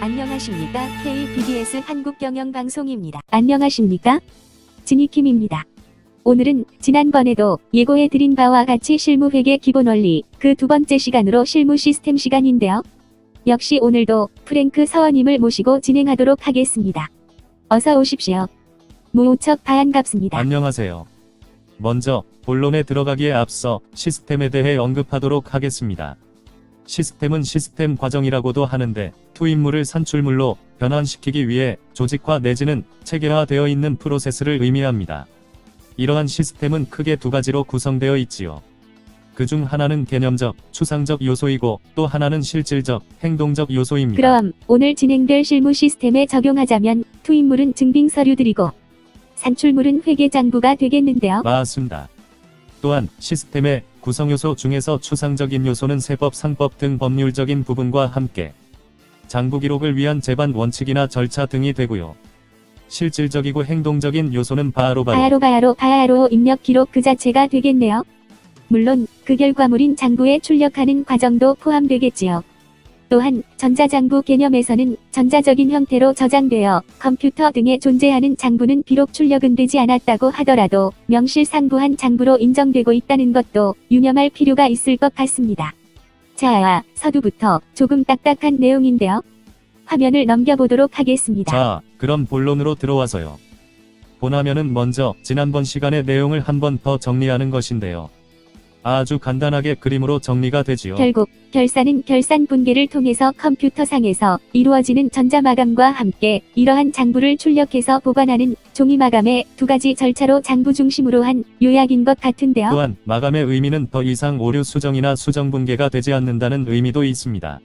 안녕하십니까. KBBS 한국경영방송입니다. 안녕하십니까. 진희킴입니다. 오늘은 지난번에도 예고해드린 바와 같이 실무회계 기본원리 그 두 번째 시간으로 실무 시스템 시간인데요. 역시 오늘도 프랭크 서원님을 모시고 진행하도록 하겠습니다. 어서 오십시오. 무오척 반갑습니다. 안녕하세요. 먼저 본론에 들어가기에 앞서 시스템에 대해 언급하도록 하겠습니다. 시스템은 시스템 과정이라고도 하는데 투입물을 산출물로 변환시키기 위해 조직화 내지는 체계화되어 있는 프로세스를 의미합니다. 이러한 시스템은 크게 두 가지로 구성되어 있지요. 그중 하나는 개념적, 추상적 요소이고 또 하나는 실질적, 행동적 요소입니다. 그럼 오늘 진행될 실무 시스템에 적용하자면 투입물은 증빙 서류들이고 산출물은 회계장부가 되겠는데요. 맞습니다. 또한 시스템의 구성요소 중에서 추상적인 요소는 세법, 상법 등 법률적인 부분과 함께 장부 기록을 위한 제반 원칙이나 절차 등이 되고요. 실질적이고 행동적인 요소는 바야로 입력 기록 그 자체가 되겠네요. 물론 그 결과물인 장부에 출력하는 과정도 포함되겠지요. 또한 전자장부 개념에서는 전자적인 형태로 저장되어 컴퓨터 등에 존재하는 장부는 비록 출력은 되지 않았다고 하더라도 명실상부한 장부로 인정되고 있다는 것도 유념할 필요가 있을 것 같습니다. 자, 서두부터 조금 딱딱한 내용인데요. 화면을 넘겨보도록 하겠습니다. 자, 그럼 본론으로 들어와서요. 본화면은 먼저 지난번 시간의 내용을 한 번 더 정리하는 것인데요. 아주 간단하게 그림으로 정리가 되지요. 결국 결산은 결산 분계를 통해서 컴퓨터상에서 이루어지는 전자마감과 함께 이러한 장부를 출력해서 보관하는 종이마감의 두 가지 절차로 장부 중심으로 한 요약인 것 같은데요. 또한 마감의 의미는 더 이상 오류 수정이나 수정 분계가 되지 않는다는 의미도 있습니다.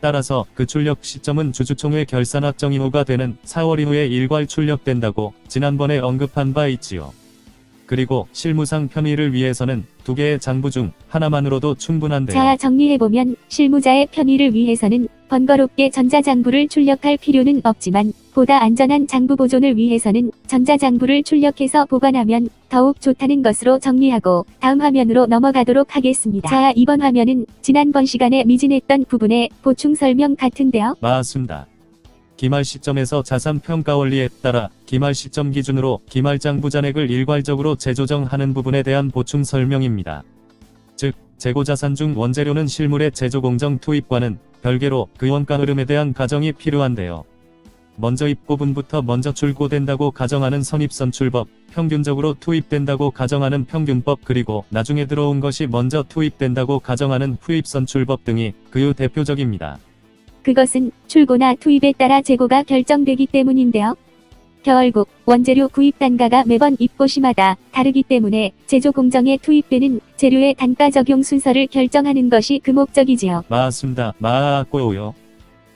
따라서 그 출력 시점은 주주총회 결산 확정이후가 되는 4월 이후에 일괄 출력된다고 지난번에 언급한 바 있지요. 그리고 실무상 편의를 위해서는 두 개의 장부 중 하나만으로도 충분한데요. 자, 정리해보면 실무자의 편의를 위해서는 번거롭게 전자장부를 출력할 필요는 없지만 보다 안전한 장부 보존을 위해서는 전자장부를 출력해서 보관하면 더욱 좋다는 것으로 정리하고 다음 화면으로 넘어가도록 하겠습니다. 자, 이번 화면은 지난번 시간에 미진했던 부분의 보충 설명 같은데요. 맞습니다. 기말 시점에서 자산평가원리에 따라 기말 시점 기준으로 기말장부 잔액을 일괄적으로 재조정하는 부분에 대한 보충 설명입니다. 즉, 재고자산 중 원재료는 실물의 제조공정 투입과는 별개로 그 원가 흐름에 대한 가정이 필요한데요. 먼저 입고분부터 먼저 출고된다고 가정하는 선입선출법, 평균적으로 투입된다고 가정하는 평균법, 그리고 나중에 들어온 것이 먼저 투입된다고 가정하는 후입선출법 등이 그유 대표적입니다. 그것은 출고나 투입에 따라 재고가 결정되기 때문인데요. 결국 원재료 구입 단가가 매번 입고시마다 다르기 때문에 제조 공정에 투입되는 재료의 단가 적용 순서를 결정하는 것이 그 목적이지요. 맞습니다. 맞고요.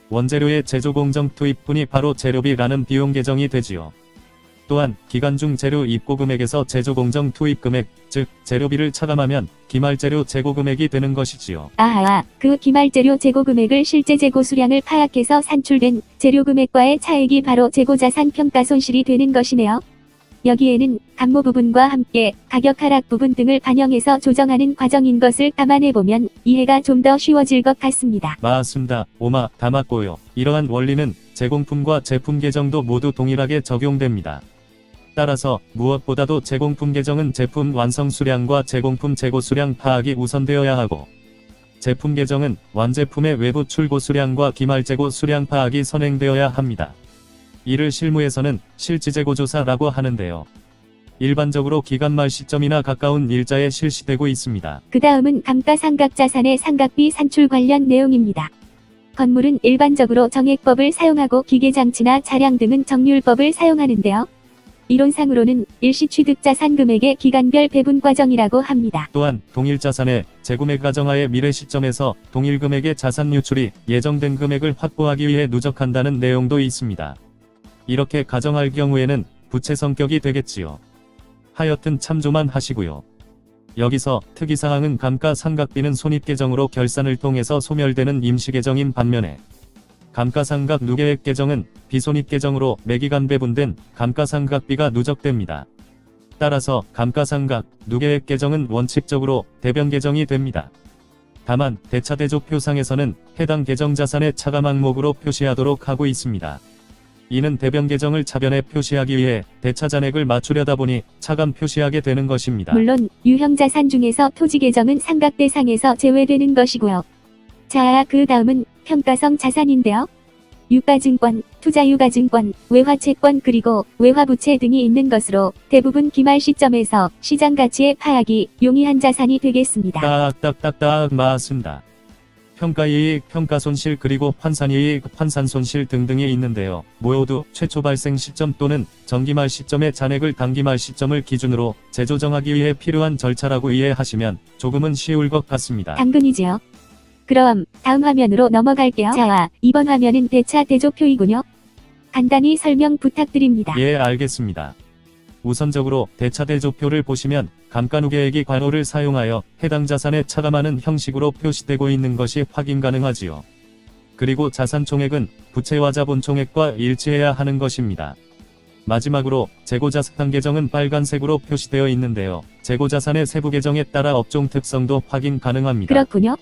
원재료의 제조 공정 투입분이 바로 재료비라는 비용 계정이 되지요. 또한 기간 중 재료 입고 금액에서 제조 공정 투입 금액, 즉 재료비를 차감하면 기말재료 재고 금액이 되는 것이지요. 그 기말재료 재고 금액을 실제 재고 수량을 파악해서 산출된 재료 금액과의 차액이 바로 재고자산 평가 손실이 되는 것이네요. 여기에는 감모 부분과 함께 가격 하락 부분 등을 반영해서 조정하는 과정인 것을 감안해보면 이해가 좀 더 쉬워질 것 같습니다. 맞습니다. 다 맞고요. 이러한 원리는 제공품과 제품 계정도 모두 동일하게 적용됩니다. 따라서 무엇보다도 제공품 계정은 제품 완성 수량과 제공품 재고 수량 파악이 우선되어야 하고, 제품 계정은 완제품의 외부 출고 수량과 기말 재고 수량 파악이 선행되어야 합니다. 이를 실무에서는 실지재고조사라고 하는데요. 일반적으로 기간말 시점이나 가까운 일자에 실시되고 있습니다. 그 다음은 감가상각자산의 상각비 산출 관련 내용입니다. 건물은 일반적으로 정액법을 사용하고 기계장치나 차량 등은 정률법을 사용하는데요. 이론상으로는 일시취득자산 금액의 기간별 배분 과정이라고 합니다. 또한 동일자산의 재구매 가정하에 미래 시점에서 동일 금액의 자산 유출이 예정된 금액을 확보하기 위해 누적한다는 내용도 있습니다. 이렇게 가정할 경우에는 부채 성격이 되겠지요. 하여튼 참조만 하시고요. 여기서 특이사항은 감가상각비는 손익계정으로 결산을 통해서 소멸되는 임시계정인 반면에 감가상각 누계획 계정은 비손익 계정으로 매기간 배분된 감가상각비가 누적됩니다. 따라서 감가상각 누계획 계정은 원칙적으로 대변 계정이 됩니다. 다만 대차대조표상에서는 해당 계정자산의 차감 항목으로 표시하도록 하고 있습니다. 이는 대변 계정을 차변에 표시하기 위해 대차 잔액을 맞추려다 보니 차감 표시하게 되는 것입니다. 물론 유형 자산 중에서 토지 계정은 상각 대상에서 제외되는 것이고요. 자, 그 다음은 평가성 자산인데요. 유가증권, 투자유가증권, 외화채권 그리고 외화부채 등이 있는 것으로 대부분 기말 시점에서 시장 가치의 파악이 용이한 자산이 되겠습니다. 딱딱딱딱 맞습니다. 평가이익, 평가손실 그리고 환산이익, 환산손실 등등이 있는데요. 모두 최초 발생 시점 또는 전기말 시점의 잔액을 단기말 시점을 기준으로 재조정하기 위해 필요한 절차라고 이해하시면 조금은 쉬울 것 같습니다. 당근이지요. 그럼 다음 화면으로 넘어갈게요. 자, 이번 화면은 대차 대조표이군요. 간단히 설명 부탁드립니다. 예, 알겠습니다. 우선적으로 대차대조표를 보시면 감가누계액이 괄호를 사용하여 해당 자산에 차감하는 형식으로 표시되고 있는 것이 확인 가능하지요. 그리고 자산 총액은 부채와 자본 총액과 일치해야 하는 것입니다. 마지막으로 재고자산 계정은 빨간색으로 표시되어 있는데요. 재고자산의 세부 계정에 따라 업종 특성도 확인 가능합니다. 그렇군요.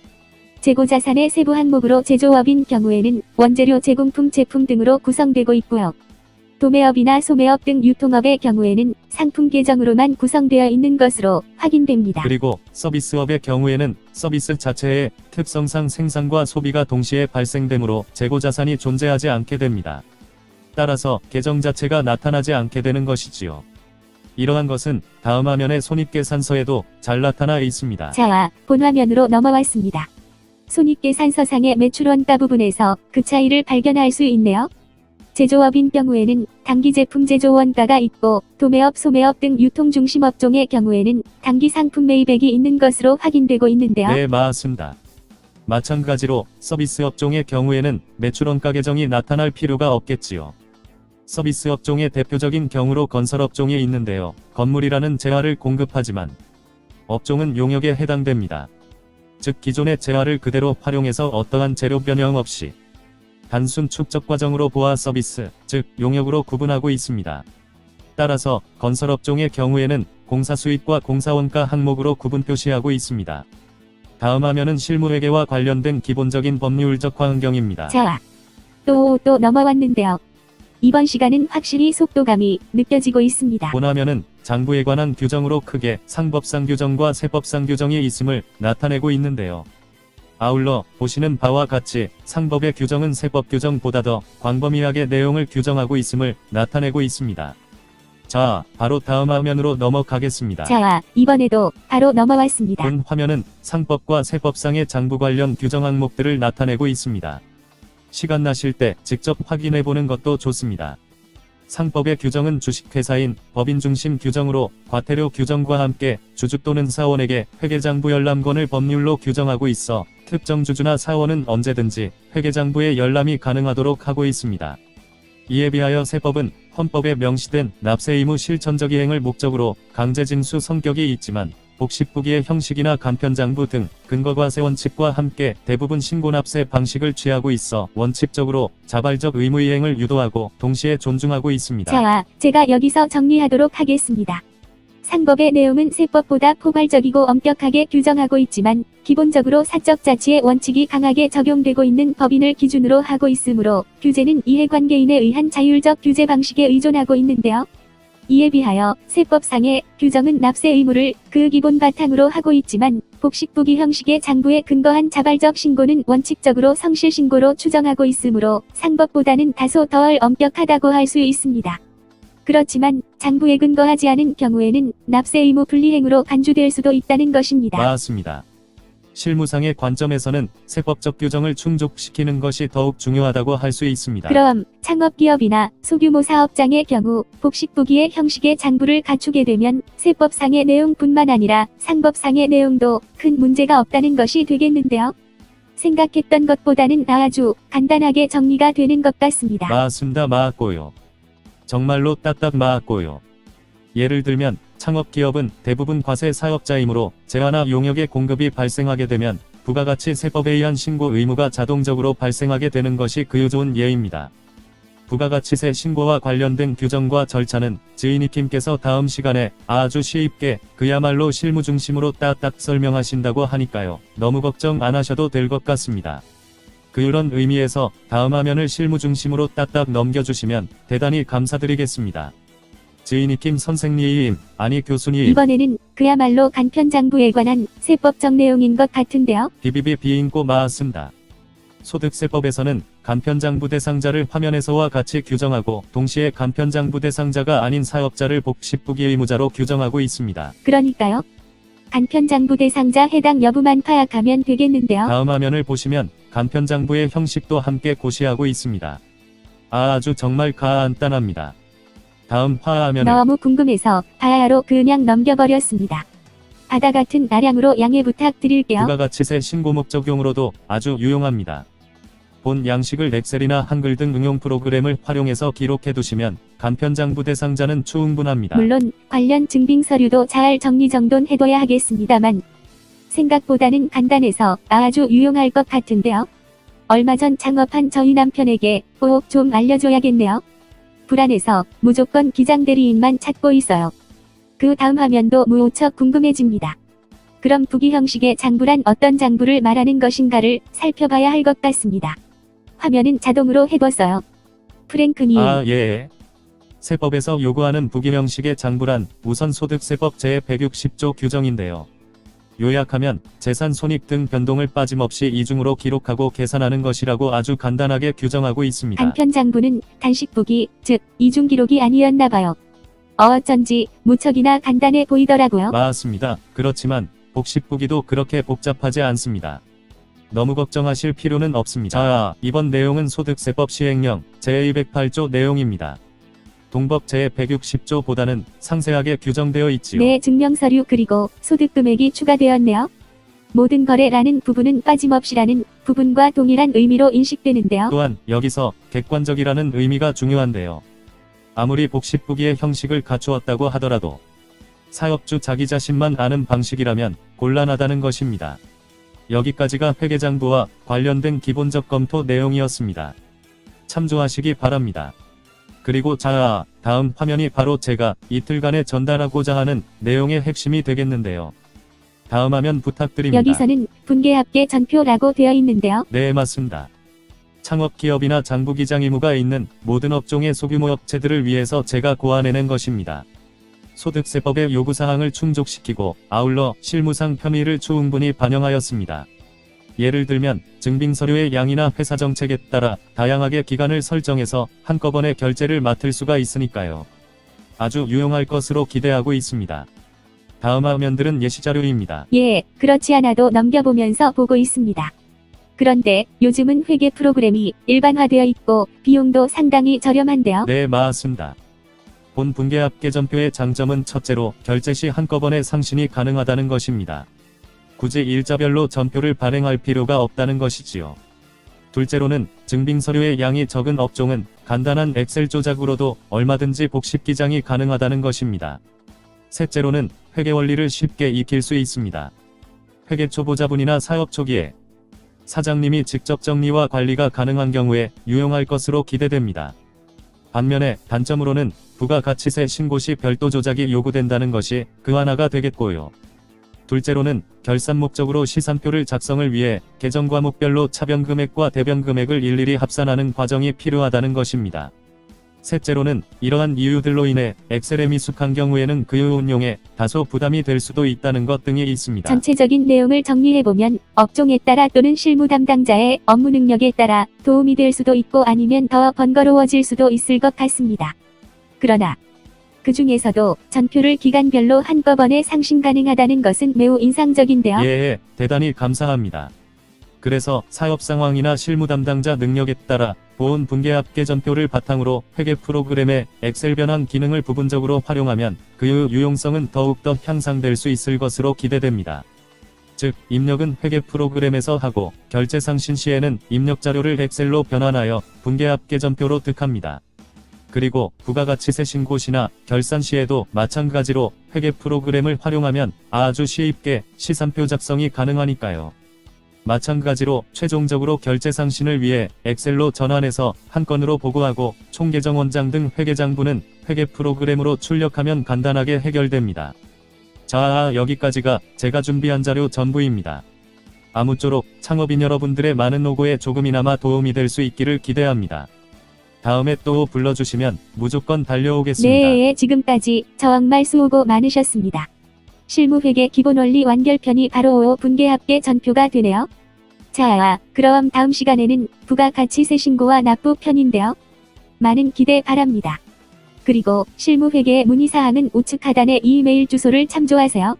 재고자산의 세부 항목으로 제조업인 경우에는 원재료 제공품 제품 등으로 구성되고 있고요. 도매업이나 소매업 등 유통업의 경우에는 상품 계정으로만 구성되어 있는 것으로 확인됩니다. 그리고 서비스업의 경우에는 서비스 자체의 특성상 생산과 소비가 동시에 발생되므로 재고자산이 존재하지 않게 됩니다. 따라서 계정 자체가 나타나지 않게 되는 것이지요. 이러한 것은 다음 화면의 손익계산서에도 잘 나타나 있습니다. 자, 본 화면으로 넘어왔습니다. 손익계산서상의 매출원가 부분에서 그 차이를 발견할 수 있네요. 제조업인 경우에는 단기 제품 제조 원가가 있고 도매업, 소매업 등 유통 중심 업종의 경우에는 단기 상품 매입액이 있는 것으로 확인되고 있는데요. 네, 맞습니다. 마찬가지로 서비스 업종의 경우에는 매출원가 계정이 나타날 필요가 없겠지요. 서비스 업종의 대표적인 경우로 건설 업종이 있는데요. 건물이라는 재화를 공급하지만 업종은 용역에 해당됩니다. 즉 기존의 재화를 그대로 활용해서 어떠한 재료 변형 없이 단순 축적 과정으로 보아 서비스, 즉 용역으로 구분하고 있습니다. 따라서 건설업종의 경우에는 공사 수익과 공사 원가 항목으로 구분 표시하고 있습니다. 다음 화면은 실무회계와 관련된 기본적인 법률적 환경입니다. 자, 또 넘어왔는데요. 이번 시간은 확실히 속도감이 느껴지고 있습니다. 본 화면은 장부에 관한 규정으로 크게 상법상 규정과 세법상 규정이 있음을 나타내고 있는데요. 아울러 보시는 바와 같이 상법의 규정은 세법 규정보다 더 광범위하게 내용을 규정하고 있음을 나타내고 있습니다. 자, 바로 다음 화면으로 넘어가겠습니다. 자, 이번에도 바로 넘어왔습니다. 본 화면은 상법과 세법상의 장부 관련 규정 항목들을 나타내고 있습니다. 시간 나실 때 직접 확인해보는 것도 좋습니다. 상법의 규정은 주식회사인 법인 중심 규정으로 과태료 규정과 함께 주주 또는 사원에게 회계장부 열람권을 법률로 규정하고 있어 특정 주주나 사원은 언제든지 회계장부의 열람이 가능하도록 하고 있습니다. 이에 비하여 세법은 헌법에 명시된 납세 의무 실천적 이행을 목적으로 강제징수 성격이 있지만 복식부기의 형식이나 간편장부 등 근거과세 원칙과 함께 대부분 신고납세 방식을 취하고 있어 원칙적으로 자발적 의무 이행을 유도하고 동시에 존중하고 있습니다. 자, 제가 여기서 정리하도록 하겠습니다. 상법의 내용은 세법보다 포괄적이고 엄격하게 규정하고 있지만 기본적으로 사적 자치의 원칙이 강하게 적용되고 있는 법인을 기준으로 하고 있으므로 규제는 이해관계인에 의한 자율적 규제 방식에 의존하고 있는데요. 이에 비하여 세법상의 규정은 납세 의무를 그 기본 바탕으로 하고 있지만 복식부기 형식의 장부에 근거한 자발적 신고는 원칙적으로 성실신고로 추정하고 있으므로 상법보다는 다소 덜 엄격하다고 할 수 있습니다. 그렇지만 장부에 근거하지 않은 경우에는 납세 의무 분리행위로 간주될 수도 있다는 것입니다. 맞습니다. 실무상의 관점에서는 세법적 규정을 충족시키는 것이 더욱 중요하다고 할 수 있습니다. 그럼 창업기업이나 소규모 사업장의 경우 복식부기의 형식의 장부를 갖추게 되면 세법상의 내용뿐만 아니라 상법상의 내용도 큰 문제가 없다는 것이 되겠는데요. 생각했던 것보다는 아주 간단하게 정리가 되는 것 같습니다. 맞습니다. 맞고요. 정말로 딱딱 맞고요. 예를 들면 창업기업은 대부분 과세 사업자이므로 재화나 용역의 공급이 발생하게 되면 부가가치 세법에 의한 신고 의무가 자동적으로 발생하게 되는 것이 그유 좋은 예입니다. 부가가치세 신고와 관련된 규정과 절차는 지인이킴께서 다음 시간에 아주 쉽게 그야말로 실무 중심으로 딱딱 설명하신다고 하니까요. 너무 걱정 안 하셔도 될 것 같습니다. 그런 의미에서 다음 화면을 실무 중심으로 딱딱 넘겨주시면 대단히 감사드리겠습니다. 지인이킴 선생님, 아니 교수님. 이번에는 그야말로 간편장부에 관한 세법적 내용인 것 같은데요. 비비비 비인고 맞습니다. 소득세법에서는 간편장부 대상자를 화면에서와 같이 규정하고 동시에 간편장부 대상자가 아닌 사업자를 복식부기 의무자로 규정하고 있습니다. 그러니까요. 간편장부 대상자 해당 여부만 파악하면 되겠는데요. 다음 화면을 보시면 간편장부의 형식도 함께 고시하고 있습니다. 아주 정말 간단합니다. 다음 화면을 너무 궁금해서 바야로 그냥 넘겨버렸습니다. 바다 같은 나량으로 양해 부탁드릴게요. 부가가치세 신고 목적용으로도 아주 유용합니다. 본 양식을 엑셀이나 한글 등 응용 프로그램을 활용해서 기록해두시면 간편장부 대상자는 충분합니다. 물론 관련 증빙 서류도 잘 정리정돈해둬야 하겠습니다만 생각보다는 간단해서 아주 유용할 것 같은데요. 얼마 전 창업한 저희 남편에게 꼭 좀 알려줘야겠네요. 불안해서 무조건 기장대리인만 찾고 있어요. 그 다음 화면도 무척 궁금해집니다. 그럼 부기 형식의 장부란 어떤 장부를 말하는 것인가를 살펴봐야 할 것 같습니다. 화면은 자동으로 해뒀어요. 프랭크님. 예. 세법에서 요구하는 부기 형식의 장부란 우선 소득세법 제160조 규정인데요. 요약하면 재산 손익 등 변동을 빠짐없이 이중으로 기록하고 계산하는 것이라고 아주 간단하게 규정하고 있습니다. 간편장부는 단식부기, 즉 이중 기록이 아니었나봐요. 어쩐지 무척이나 간단해 보이더라고요. 맞습니다. 그렇지만 복식부기도 그렇게 복잡하지 않습니다. 너무 걱정하실 필요는 없습니다. 자, 이번 내용은 소득세법 시행령 제208조 내용입니다. 동법 제160조보다는 상세하게 규정되어 있지요. 네, 증명서류 그리고 소득금액이 추가되었네요. 모든 거래라는 부분은 빠짐없이라는 부분과 동일한 의미로 인식되는데요. 또한 여기서 객관적이라는 의미가 중요한데요. 아무리 복식부기의 형식을 갖추었다고 하더라도 사업주 자기 자신만 아는 방식이라면 곤란하다는 것입니다. 여기까지가 회계장부와 관련된 기본적 검토 내용이었습니다. 참조하시기 바랍니다. 그리고 자, 다음 화면이 바로 제가 이틀간에 전달하고자 하는 내용의 핵심이 되겠는데요. 다음 화면 부탁드립니다. 여기서는 분계합계 전표라고 되어 있는데요. 네, 맞습니다. 창업기업이나 장부기장 의무가 있는 모든 업종의 소규모 업체들을 위해서 제가 고안해낸 것입니다. 소득세법의 요구사항을 충족시키고 아울러 실무상 편의를 충분히 반영하였습니다. 예를 들면 증빙서류의 양이나 회사 정책에 따라 다양하게 기간을 설정해서 한꺼번에 결제를 맡을 수가 있으니까요. 아주 유용할 것으로 기대하고 있습니다. 다음 화면들은 예시자료입니다. 예, 그렇지 않아도 넘겨보면서 보고 있습니다. 그런데 요즘은 회계 프로그램이 일반화되어 있고 비용도 상당히 저렴한데요. 네, 맞습니다. 본 분계합계전표의 장점은 첫째로 결제 시 한꺼번에 상신이 가능하다는 것입니다. 굳이 일자별로 전표를 발행할 필요가 없다는 것이지요. 둘째로는 증빙서류의 양이 적은 업종은 간단한 엑셀 조작으로도 얼마든지 복식기장이 가능하다는 것입니다. 셋째로는 회계 원리를 쉽게 익힐 수 있습니다. 회계 초보자분이나 사업 초기에 사장님이 직접 정리와 관리가 가능한 경우에 유용할 것으로 기대됩니다. 반면에 단점으로는 부가가치세 신고 시 별도 조작이 요구된다는 것이 그 하나가 되겠고요. 둘째로는 결산 목적으로 시산표를 작성을 위해 계정 과목별로 차변 금액과 대변 금액을 일일이 합산하는 과정이 필요하다는 것입니다. 셋째로는 이러한 이유들로 인해 엑셀에 미숙한 경우에는 그 운용에 다소 부담이 될 수도 있다는 것 등이 있습니다. 전체적인 내용을 정리해보면 업종에 따라 또는 실무 담당자의 업무 능력에 따라 도움이 될 수도 있고 아니면 더 번거로워질 수도 있을 것 같습니다. 그러나 그 중에서도 전표를 기간별로 한꺼번에 상신 가능하다는 것은 매우 인상적인데요. 예, 대단히 감사합니다. 그래서 사업 상황이나 실무 담당자 능력에 따라 보온 분계합계 전표를 바탕으로 회계 프로그램의 엑셀 변환 기능을 부분적으로 활용하면 그 유용성은 더욱더 향상될 수 있을 것으로 기대됩니다. 즉, 입력은 회계 프로그램에서 하고 결제 상신 시에는 입력 자료를 엑셀로 변환하여 분계합계 전표로 득합니다. 그리고 부가가치세 신고 시나 결산 시에도 마찬가지로 회계 프로그램을 활용하면 아주 쉽게 시산표 작성이 가능하니까요. 마찬가지로 최종적으로 결제 상신을 위해 엑셀로 전환해서 한 건으로 보고하고 총계정 원장 등 회계장부는 회계 프로그램으로 출력하면 간단하게 해결됩니다. 자, 여기까지가 제가 준비한 자료 전부입니다. 아무쪼록 창업인 여러분들의 많은 노고에 조금이나마 도움이 될 수 있기를 기대합니다. 다음에 또 불러주시면 무조건 달려오겠습니다. 네, 지금까지 정말 수고 많으셨습니다. 실무회계 기본 원리 완결편이 바로 5분계 합계 전표가 되네요. 자, 그럼 다음 시간에는 부가가치세 신고와 납부 편인데요. 많은 기대 바랍니다. 그리고 실무회계 문의사항은 우측 하단의 이메일 주소를 참조하세요.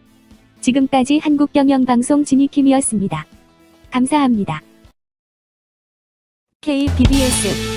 지금까지 한국경영방송 진이킴이었습니다. 감사합니다. KBBS